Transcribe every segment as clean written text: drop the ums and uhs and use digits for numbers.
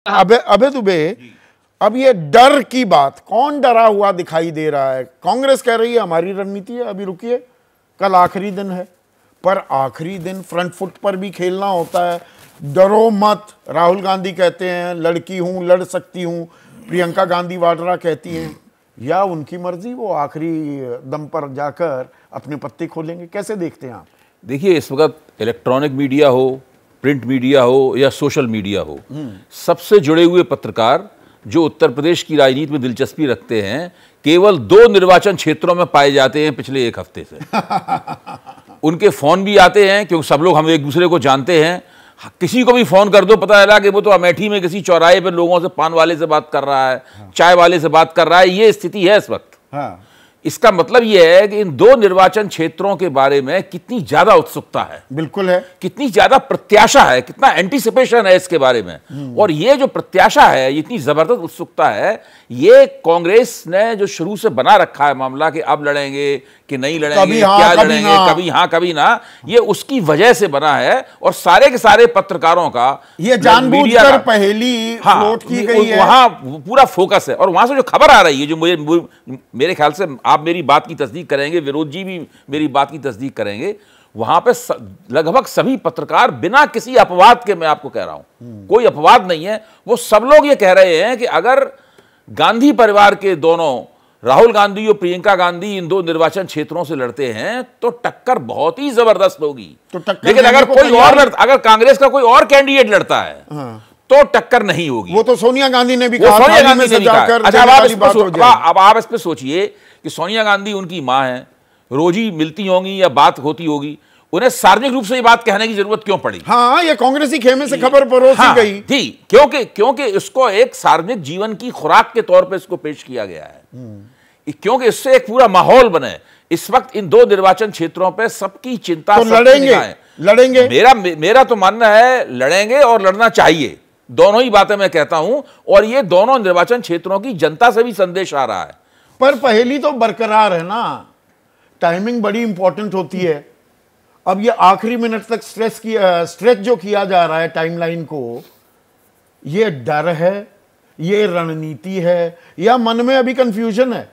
अबे अबे दुबे, अब ये डर की बात, कौन डरा हुआ दिखाई दे रहा है? कांग्रेस कह रही है हमारी रणनीति है, अभी रुकिए, कल आखिरी दिन है, पर आखिरी दिन फ्रंट फुट पर भी खेलना होता है। डरो मत, राहुल गांधी कहते हैं लड़की हूं, लड़ सकती हूं, प्रियंका गांधी वाड्रा कहती हैं, या उनकी मर्जी, वो आखिरी दम पर जाकर अपने पत्ते खोलेंगे। कैसे देखते हैं आप? देखिए, इस वक्त इलेक्ट्रॉनिक मीडिया हो, प्रिंट मीडिया हो या सोशल मीडिया हो, सबसे जुड़े हुए पत्रकार जो उत्तर प्रदेश की राजनीति में दिलचस्पी रखते हैं केवल 2 निर्वाचन क्षेत्रों में पाए जाते हैं पिछले 1 हफ्ते से। उनके फोन भी आते हैं क्योंकि सब लोग हम एक दूसरे को जानते हैं। किसी को भी फोन कर दो, पता चला कि वो तो अमेठी में किसी चौराहे पर लोगों से, पान वाले से बात कर रहा है, चाय वाले से बात कर रहा है। ये स्थिति है इस वक्त। इसका मतलब यह है कि इन 2 निर्वाचन क्षेत्रों के बारे में कितनी ज्यादा उत्सुकता है, बिल्कुल है, कितनी ज्यादा प्रत्याशा है, कितना एंटीसिपेशन है इसके बारे में। और ये जो प्रत्याशा है, इतनी जबरदस्त उत्सुकता है, ये कांग्रेस ने जो शुरू से बना रखा है मामला कि अब लड़ेंगे कि नहीं लड़ेंगे, क्या लड़ेंगे, कभी हाँ कभी ना, ये उसकी वजह से बना है। और सारे के सारे पत्रकारों का ये जानबूझकर पहेली फ्लोट की गई है, वहां पूरा फोकस है। और वहां से जो खबर आ रही है, जो मेरे ख्याल से आप मेरी बात की तस्दीक करेंगे, विरोध जी भी मेरी बात की तस्दीक करेंगे, वहां पे लगभग सभी पत्रकार बिना किसी अपवाद के, मैं आपको कह रहा हूं, कोई अपवाद नहीं है, वो सब लोग ये कह रहे हैं कि अगर गांधी परिवार के दोनों, राहुल गांधी और प्रियंका गांधी, इन 2 निर्वाचन क्षेत्रों से लड़ते हैं तो टक्कर बहुत ही जबरदस्त होगी। लेकिन अगर कोई और अगर कांग्रेस का कोई और कैंडिडेट लड़ता है तो टक्कर नहीं होगी। वो तो सोनिया गांधी ने भी कहा, सोनिया गांधी ने भी कहा। अच्छा, अब आप इस पे सोचिए कि सोनिया गांधी उनकी मां है, रोज ही मिलती होंगी या बात होती होगी, उन्हें सार्वजनिक रूप से ये बात कहने की जरूरत क्यों पड़ी? हाँ, ये कांग्रेसी खेमे से खबर परोसी गई थी, क्योंकि इसको एक सार्वजनिक जीवन की खुराक के तौर पे इसको पेश किया गया है, क्योंकि इससे एक पूरा माहौल बने। इस वक्त इन 2 निर्वाचन क्षेत्रों पे सबकी चिंता, तो लड़ेंगे। मेरा तो मानना है लड़ेंगे और लड़ना चाहिए, दोनों ही बातें मैं कहता हूं। और ये दोनों निर्वाचन क्षेत्रों की जनता से भी संदेश आ रहा है। पर पहेली तो बरकरार है ना, टाइमिंग बड़ी इंपॉर्टेंट होती है। अब ये आखिरी मिनट तक स्ट्रेच जो किया जा रहा है टाइमलाइन को, ये डर है, ये रणनीति है, या मन में अभी कंफ्यूजन है?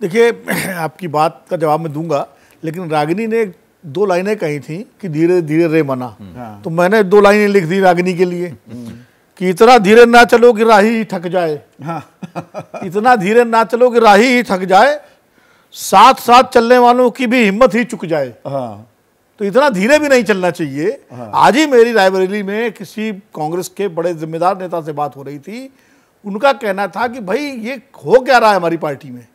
देखिए, आपकी बात का जवाब मैं दूंगा, लेकिन रागिनी ने 2 लाइनें कही थी कि धीरे धीरे रे मना, तो मैंने 2 लाइनें लिख दी रागिनी के लिए कि इतना धीरे ना चलो कि राही ही थक जाए। इतना धीरे ना चलो कि राही ही थक जाए, साथ साथ चलने वालों की भी हिम्मत ही चुक जाए। तो इतना धीरे भी नहीं चलना चाहिए। आज ही मेरी रायबरेली में किसी कांग्रेस के बड़े जिम्मेदार नेता से बात हो रही थी। उनका कहना था कि भाई ये हो क्या रहा है हमारी पार्टी में,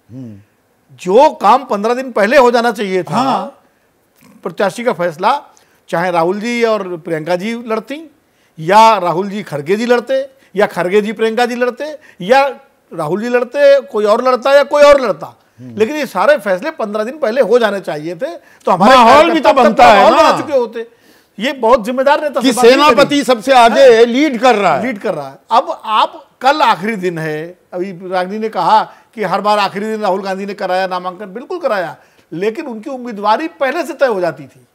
जो काम 15 दिन पहले हो जाना चाहिए था, प्रत्याशी का फैसला, चाहे राहुल जी और प्रियंका जी लड़ती, या राहुल जी खड़गे जी लड़ते, या खड़गे जी प्रियंका जी लड़ते, या राहुल जी लड़ते, कोई और लड़ता, या कोई और लड़ता, लेकिन ये सारे फैसले 15 दिन पहले हो जाने चाहिए थे। तो हमारे माहौल भी तो बनता है ना, चुके होते। ये बहुत जिम्मेदार नेता कि सेनापति सबसे आगे लीड कर रहा है। अब आप, कल आखिरी दिन है, अभी रागिनी ने कहा कि हर बार आखिरी दिन राहुल गांधी ने कराया नामांकन, बिल्कुल कराया, लेकिन उनकी उम्मीदवारी पहले से तय हो जाती थी।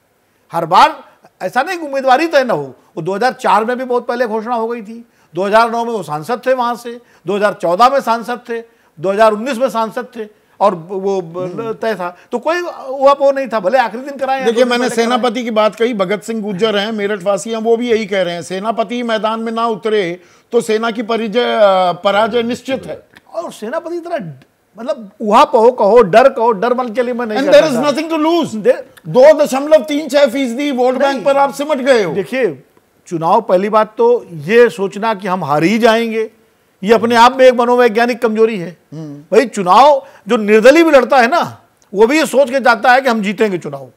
हर बार ऐसा नहीं कि उम्मीदवारी तय ना हो, वो 2004 में भी बहुत पहले घोषणा हो गई थी, 2009 में वो सांसद थे वहां से, 2014 में सांसद थे, 2019 में सांसद थे, और वो तय था। तो कोई वो नहीं था, भले आखिरी दिन कराए। देखिए, मैंने सेनापति की बात कही, भगत सिंह गुर्जर हैं, मेरठ वासी हैं, वो भी यही कह रहे हैं, सेनापति मैदान में ना उतरे तो सेना की पराजय निश्चित है। और सेनापति तरह मतलब उहापोह कहो, डर मन के लिए मैं नहीं, there is nothing to lose. 2.36% vote bank पर आप सिमट गए हो। देखिए, चुनाव, पहली बात तो ये सोचना कि हम हार ही जाएंगे, ये अपने आप में एक मनोवैज्ञानिक कमजोरी है। भाई, चुनाव जो निर्दलीय भी लड़ता है ना, वो भी ये सोच के जाता है कि हम जीतेंगे चुनाव।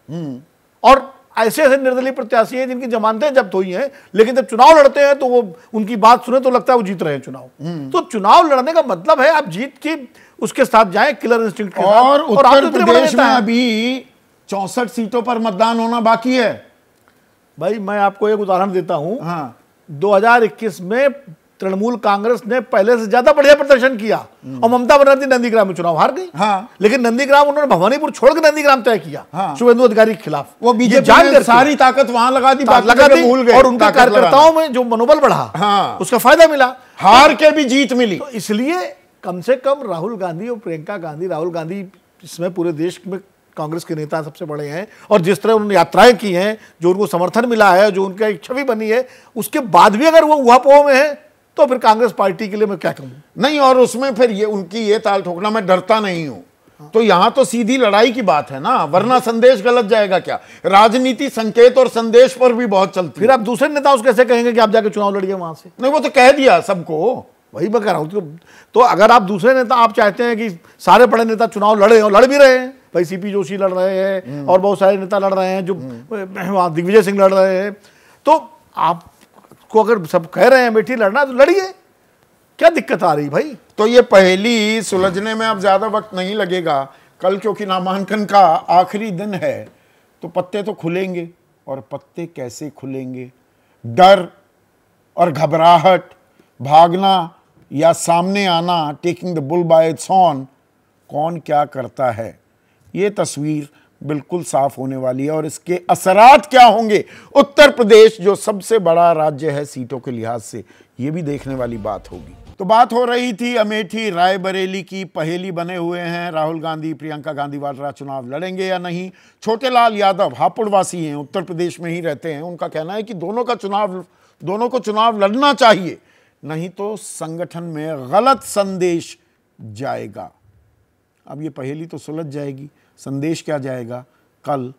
और ऐसे ऐसे निर्दलीय प्रत्याशी हैं जिनकी जमानतें जब्त हुई हैं, लेकिन जब चुनाव लड़ते हैं तो वो, उनकी बात सुने तो लगता है वो जीत रहे हैं चुनाव। तो चुनाव लड़ने का मतलब है आप जीत की उसके साथ जाएं, किलर इंस्टिंक्ट के साथ। और उत्तर प्रदेश में अभी 64 सीटों पर मतदान होना बाकी है। भाई, मैं आपको एक उदाहरण देता हूं। 2021 में तृणमूल कांग्रेस ने पहले से ज्यादा बढ़िया प्रदर्शन किया और ममता बनर्जी नंदीग्राम में चुनाव हार गई। हाँ। लेकिन नंदीग्राम उन्होंने भवानीपुर छोड़कर नंदीग्राम तय किया। हाँ। शुभेंदु अधिकारी के खिलाफ वो बीजेपी ने सारी ताकत वहां लगा दी, भूल गए, और उनके कार्यकर्ताओं में जो मनोबल बढ़ा, हाँ, उसका फायदा मिला, हार के भी जीत मिली। तो इसलिए कम से कम राहुल गांधी और प्रियंका गांधी, राहुल गांधी इसमें पूरे देश में कांग्रेस के नेता सबसे बड़े हैं, और जिस तरह उन्होंने यात्राएं की हैं, जो उनको समर्थन मिला है, जो उनका एक छवि बनी है, उसके बाद भी अगर वो उहापोह में है तो फिर कांग्रेस पार्टी के लिए मैं क्या कहूं। नहीं, और उसमें फिर ये उनकी ये ताल ठोकना, मैं डरता नहीं हूं, तो यहां तो सीधी लड़ाई की बात है ना, वरना संदेश गलत जाएगा क्या। राजनीति संकेत और संदेश पर भी बहुत चलती। फिर आप दूसरे नेताओं से कैसे कहेंगे कि आप जाके चुनाव लड़िए वहां से? नहीं, वो तो कह दिया सबको, वही मैं कह रहा हूं। तो अगर आप दूसरे नेता, आप चाहते हैं कि सारे बड़े नेता चुनाव लड़े, और लड़ भी रहे हैं, भाई सीपी जोशी लड़ रहे हैं और बहुत सारे नेता लड़ रहे हैं, जो दिग्विजय सिंह लड़ रहे हैं, तो आपको अगर सब कह रहे हैं बेटी लड़ना तो लड़िए, क्या दिक्कत आ रही भाई? तो ये पहली सुलझने में अब ज्यादा वक्त नहीं लगेगा। कल क्योंकि नामांकन का आखिरी दिन है, तो पत्ते तो खुलेंगे, और पत्ते कैसे खुलेंगे? डर और घबराहट, भागना या सामने आना, taking the bull bye it's horn, कौन क्या करता है, ये तस्वीर बिल्कुल साफ होने वाली है। और इसके असरात क्या होंगे उत्तर प्रदेश, जो सबसे बड़ा राज्य है सीटों के लिहाज से, ये भी देखने वाली बात होगी। तो बात हो रही थी अमेठी रायबरेली की, पहेली बने हुए हैं, राहुल गांधी प्रियंका गांधी वाड्रा चुनाव लड़ेंगे या नहीं। छोटेलाल यादव हापुड़वासी हैं, उत्तर प्रदेश में ही रहते हैं, उनका कहना है कि दोनों को चुनाव लड़ना चाहिए, नहीं तो संगठन में गलत संदेश जाएगा। अब ये पहेली तो सुलझ जाएगी, संदेश क्या जाएगा कल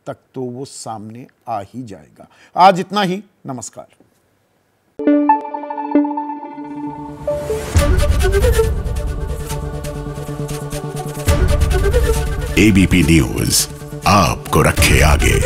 तक तो वो सामने आ ही जाएगा। आज इतना ही, नमस्कार। एबीपी न्यूज आपको रखे आगे।